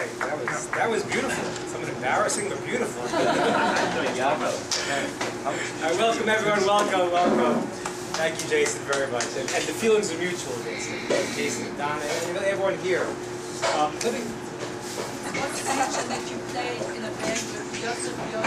right. That was beautiful. Something embarrassing but beautiful. I welcome everyone. Welcome. Thank you, Jason, very much. And the feelings are mutual, Jason. Jason, Donna, and everyone here. What's the action that you played in a band with Joseph Joe?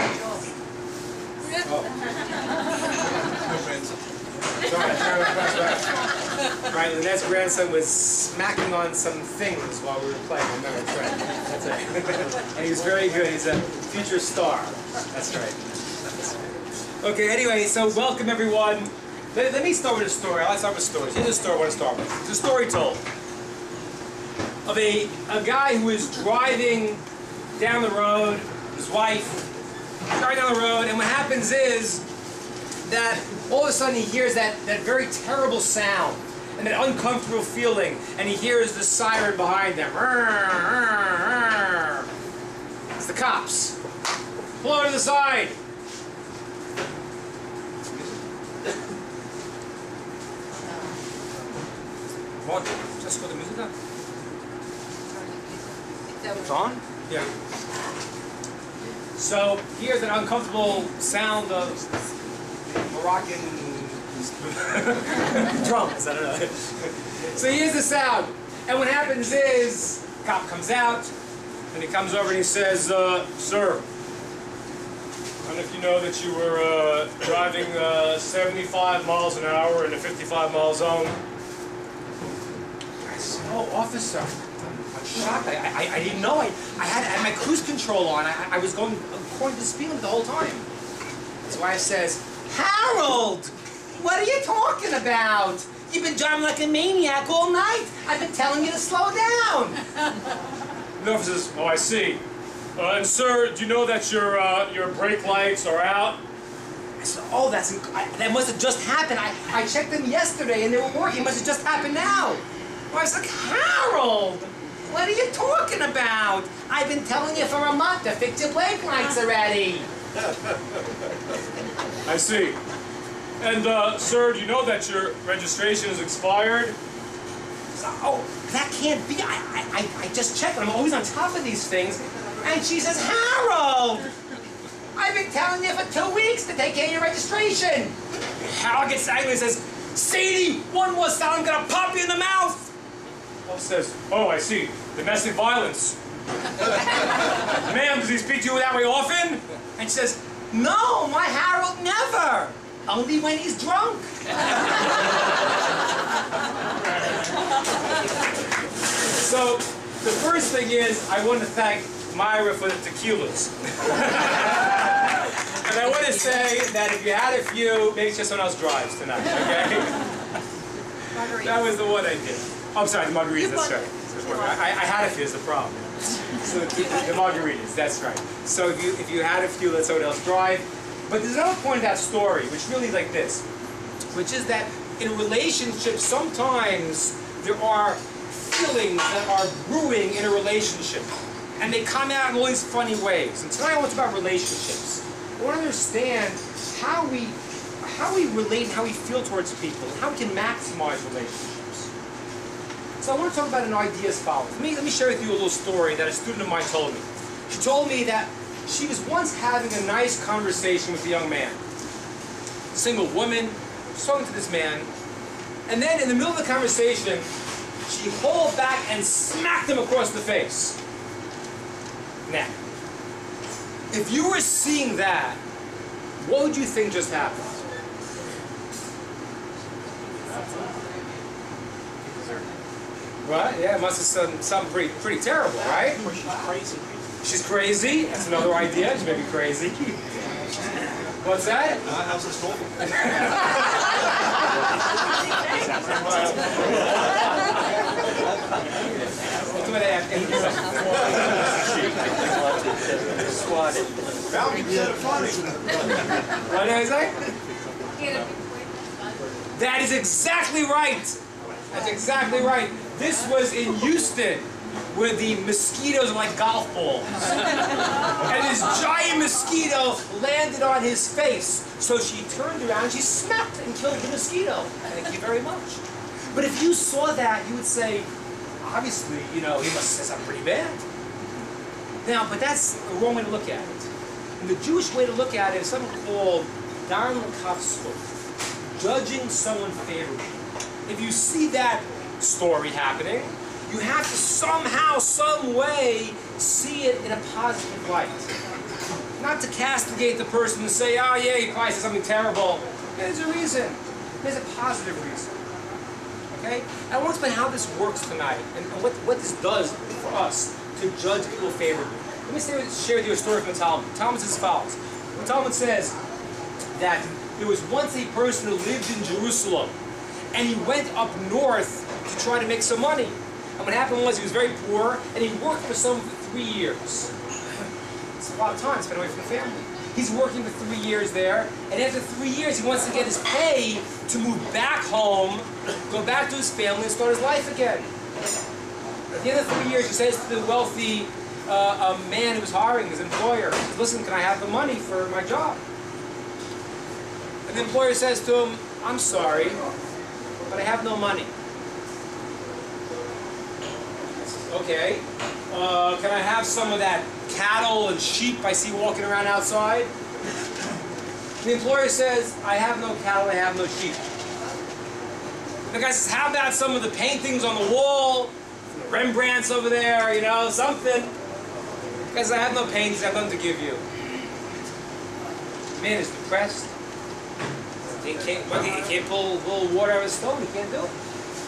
Right, Lynette's grandson was smacking on some things while we were playing. I remember, that's right. That's right. And he was very good. He's a future star. That's right. Okay, anyway, so welcome everyone. Let me start with a story. I like to start with stories. Here's a story I want to start with. It's a story told of a guy who was driving down the road, his wife, driving down the road, and what happens is that all of a sudden he hears that very terrible sound and that uncomfortable feeling, and he hears the siren behind them. It's the cops. Pull over to the side. What? Just put the music on. It's on? Yeah. So here's an uncomfortable sound of Moroccan drums, I don't know. So here's the sound. And what happens is, the cop comes out, and he comes over and he says, sir, I don't know if you know that you were driving 75 miles an hour in a 55-mile zone. I said, oh, officer. I'm shocked. I didn't know. I had my cruise control on. I was going according to the speed limit the whole time. His wife says, Harold, what are you talking about? You've been driving like a maniac all night. I've been telling you to slow down. The officer says, oh, I see. And sir, do you know that your brake lights are out? I said, oh, that must have just happened. I checked them yesterday and they were working. It must have just happened now. I was like, Harold, what are you talking about? I've been telling you for a month to fix your brake lights already. I see. And, sir, do you know that your registration is expired? Oh, that can't be. I just checked. I'm always on top of these things. And she says, Harold, I've been telling you for 2 weeks to take care of your registration. Harold gets angry and says, Sadie, one more sound, I'm going to pop you in the mouth. Paul says, oh, I see. Domestic violence. Ma'am, does he speak to you that way often? And she says, no, my Harold never. Only when he's drunk. So, the first thing is, I want to thank Myra for the tequilas. And I want to say that if you had a few, make sure someone else drives tonight, okay? That was the one I did. Oh, I'm sorry, the margaritas, that's right. I had a few, is the problem. So the margaritas, that's right. So if you had a few, let someone else drive. But there's another point of that story, which really is like this, which is that in relationships, sometimes there are feelings that are brewing in a relationship. And they come out in all these funny ways. And tonight I want to talk about relationships. I want to understand how we relate and how we feel towards people, and how we can maximize relationships. So I want to talk about an idea as follows. Let me share with you a little story that a student of mine told me. She told me that she was once having a nice conversation with a young man. A single woman, was talking to this man, and then in the middle of the conversation, she hauled back and smacked him across the face. Now, if you were seeing that, what would you think just happened? What? Yeah, it must have something pretty terrible, right? She's crazy. She's crazy? That's another idea. She may be crazy. What's that? How's this going? What did I say? That is exactly right. That's exactly right. This was in Houston, where the mosquitoes are like golf balls. And this giant mosquito landed on his face. So she turned around and she smacked and killed the mosquito. Thank you very much. But if you saw that, you would say, obviously, you know, he must have said something pretty bad. Now, but that's the wrong way to look at it. And the Jewish way to look at it is something called Dan L'Kafsut, judging someone favorably. If you see that story happening, you have to somehow, some way, see it in a positive light. Not to castigate the person and say, oh yeah, he probably said something terrible. There's a reason. There's a positive reason. Okay? I want to explain how this works tonight and what this does for us to judge people favorably. Let me share with you a story from the Talmud. The Talmud says as follows. The Talmud says that there was once a person who lived in Jerusalem and he went up north to try to make some money. And what happened was he was very poor and he worked for someone for 3 years. It's a lot of time spent away from the family. He's working for 3 years there, and after 3 years he wants to get his pay to move back home, go back to his family and start his life again. At the end of 3 years he says to the wealthy man who was hiring his employer, he says, listen, can I have the money for my job? And the employer says to him, I'm sorry, but I have no money. Okay, can I have some of that cattle and sheep I see walking around outside? The employer says, I have no cattle, I have no sheep. The guy says, how about some of the paintings on the wall, the Rembrandts over there, you know, something. The guy says, I have no paintings, I have nothing to give you. The man is depressed. He can't pull water out of his stone, he can't do it.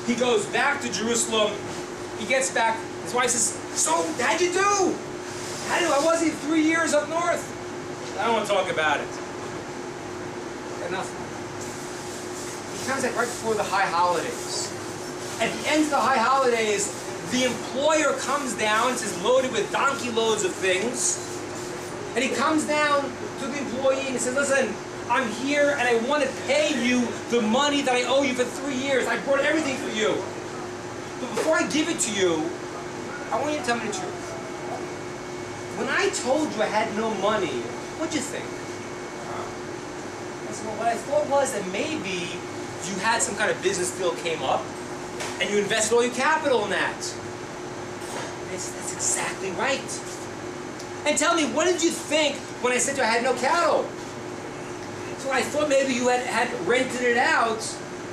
He goes back to Jerusalem, he gets back, his wife says, so, how'd you do? I wasn't 3 years up north. I don't want to talk about it. Got nothing. He comes back right before the high holidays. At the end of the high holidays, the employer comes down, it's loaded with donkey loads of things, and he comes down to the employee and he says, listen, I'm here and I want to pay you the money that I owe you for 3 years. I brought everything for you. But before I give it to you, I want you to tell me the truth. When I told you I had no money, what'd you think? I said, well, what I thought was that maybe you had some kind of business deal came up, and you invested all your capital in that. That's exactly right. And tell me, what did you think when I said to you I had no cattle? So I thought maybe you had rented it out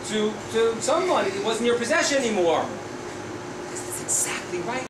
to someone. It wasn't your possession anymore. That's exactly right.